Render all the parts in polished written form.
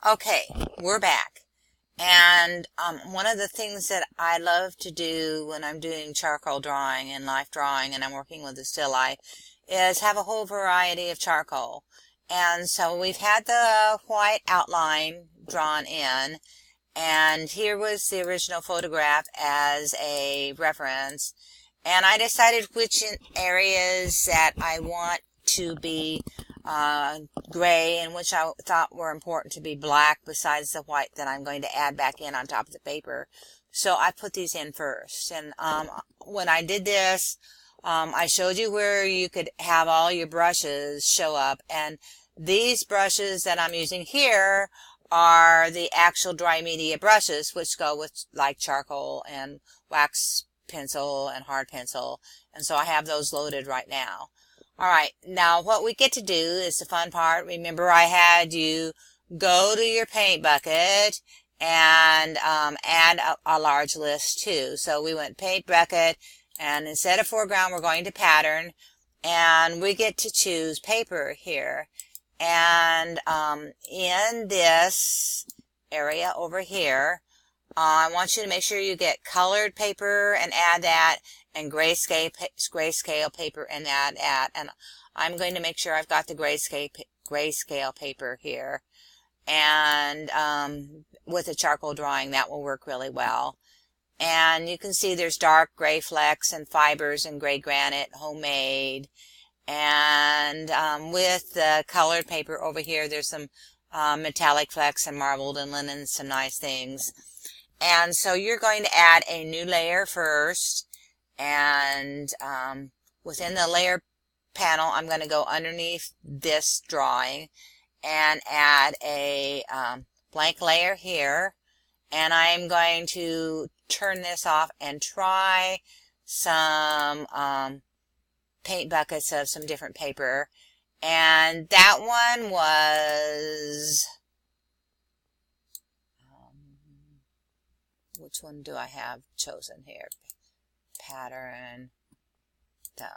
Okay, we're back. And one of the things that I love to do when I'm doing charcoal drawing and life drawing and I'm working with the still life is have a whole variety of charcoal. And so we've had the white outline drawn in, and here was the original photograph as a reference. And I decided which areas that I want to be gray and which I thought were important to be black besides the white that I'm going to add back in on top of the paper. So I put these in first. And when I did this, I showed you where you could have all your brushes show up. And these brushes that I'm using here are the actual dry media brushes, which go with like charcoal and wax pencil and hard pencil. And so I have those loaded right now. All right, now what we get to do is the fun part. Remember, I had you go to your paint bucket and add a large list too. So we went paint bucket, and instead of foreground, we're going to pattern, and we get to choose paper here. And in this area over here, I want you to make sure you get colored paper and add that, and grayscale paper and add that. And I'm going to make sure I've got the grayscale paper here. And with a charcoal drawing, that will work really well. And you can see there's dark gray flecks and fibers and gray granite, homemade. And with the colored paper over here, there's some metallic flecks and marbled and linen, some nice things. And so you're going to add a new layer first, and within the layer panel, I'm going to go underneath this drawing and add a blank layer here, and I'm going to turn this off and try some paint buckets of some different paper. And that one was... which one do I have chosen here? Pattern, dump.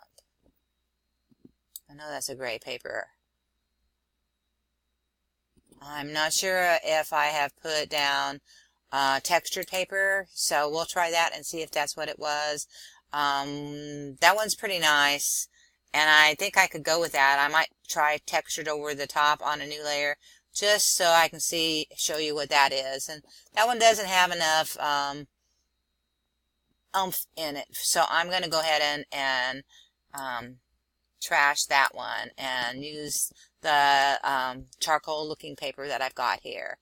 I know that's a gray paper. I'm not sure if I have put down textured paper, so we'll try that and see if that's what it was. That one's pretty nice, and I think I could go with that. I might try textured over the top on a new layer, just so I can show you what that is. And that one doesn't have enough oomph in it, so I'm going to go ahead and trash that one and use the charcoal looking paper that I've got here.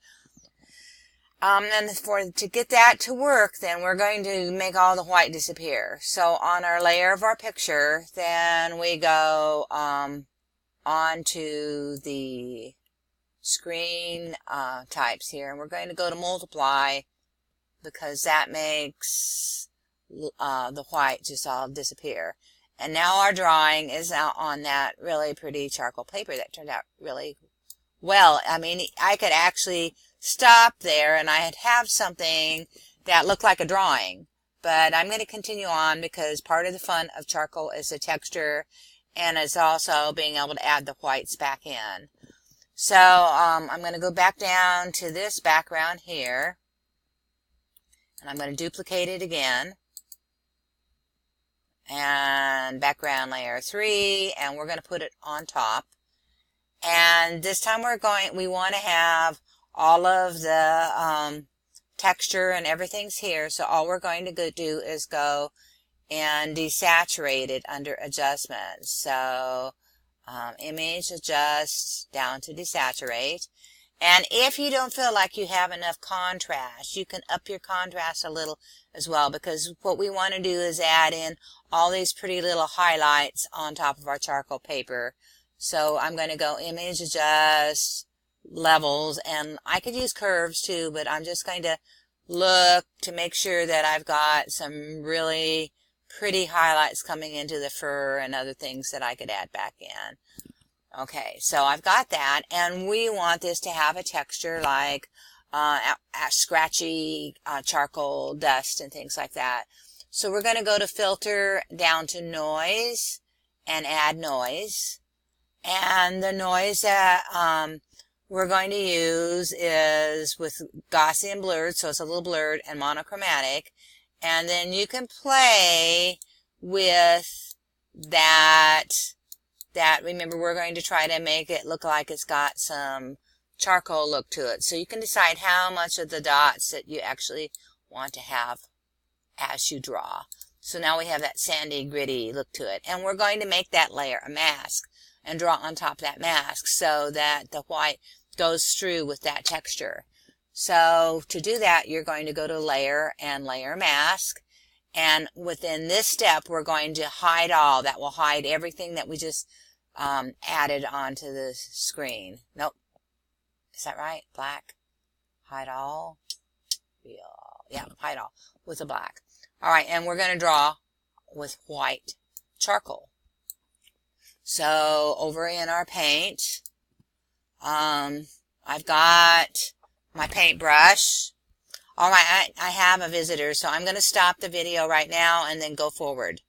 And to get that to work, then we're going to make all the white disappear. So on our layer of our picture, then we go onto the screen types here, and we're going to go to multiply, because that makes the white just all disappear. And now our drawing is out on that really pretty charcoal paper that turned out really well. I mean, I could actually stop there and I'd have something that looked like a drawing, but I'm going to continue on because part of the fun of charcoal is the texture, and it's also being able to add the whites back in. So I'm going to go back down to this background here, and I'm going to duplicate it again, and background layer 3, and we're going to put it on top. And this time we want to have all of the texture and everything's here, so all we're going to go do is go and desaturate it under adjustments. So image adjust down to desaturate. And if you don't feel like you have enough contrast, you can up your contrast a little as well, because what we want to do is add in all these pretty little highlights on top of our charcoal paper. So I'm going to go image adjust levels, and I could use curves too, but I'm just going to look to make sure that I've got some really pretty highlights coming into the fur and other things that I could add back in. Okay, so I've got that, and we want this to have a texture like scratchy charcoal dust and things like that. So we're going to go to filter down to noise and add noise. And the noise that we're going to use is with Gaussian blurred, so it's a little blurred, and monochromatic. And then you can play with that, remember, we're going to try to make it look like it's got some charcoal look to it. So you can decide how much of the dots that you actually want to have as you draw. So now we have that sandy, gritty look to it. And we're going to make that layer a mask and draw on top of that mask so that the white goes through with that texture. So to do that, you're going to go to Layer and Layer Mask. And within this step, we're going to hide all. That will hide everything that we just added onto the screen. Nope. Is that right? Black. Hide all. Yeah, hide all with the black. All right, and we're going to draw with white charcoal. So over in our paint, I've got my paintbrush. All right, I have a visitor, so I'm going to stop the video right now and then go forward.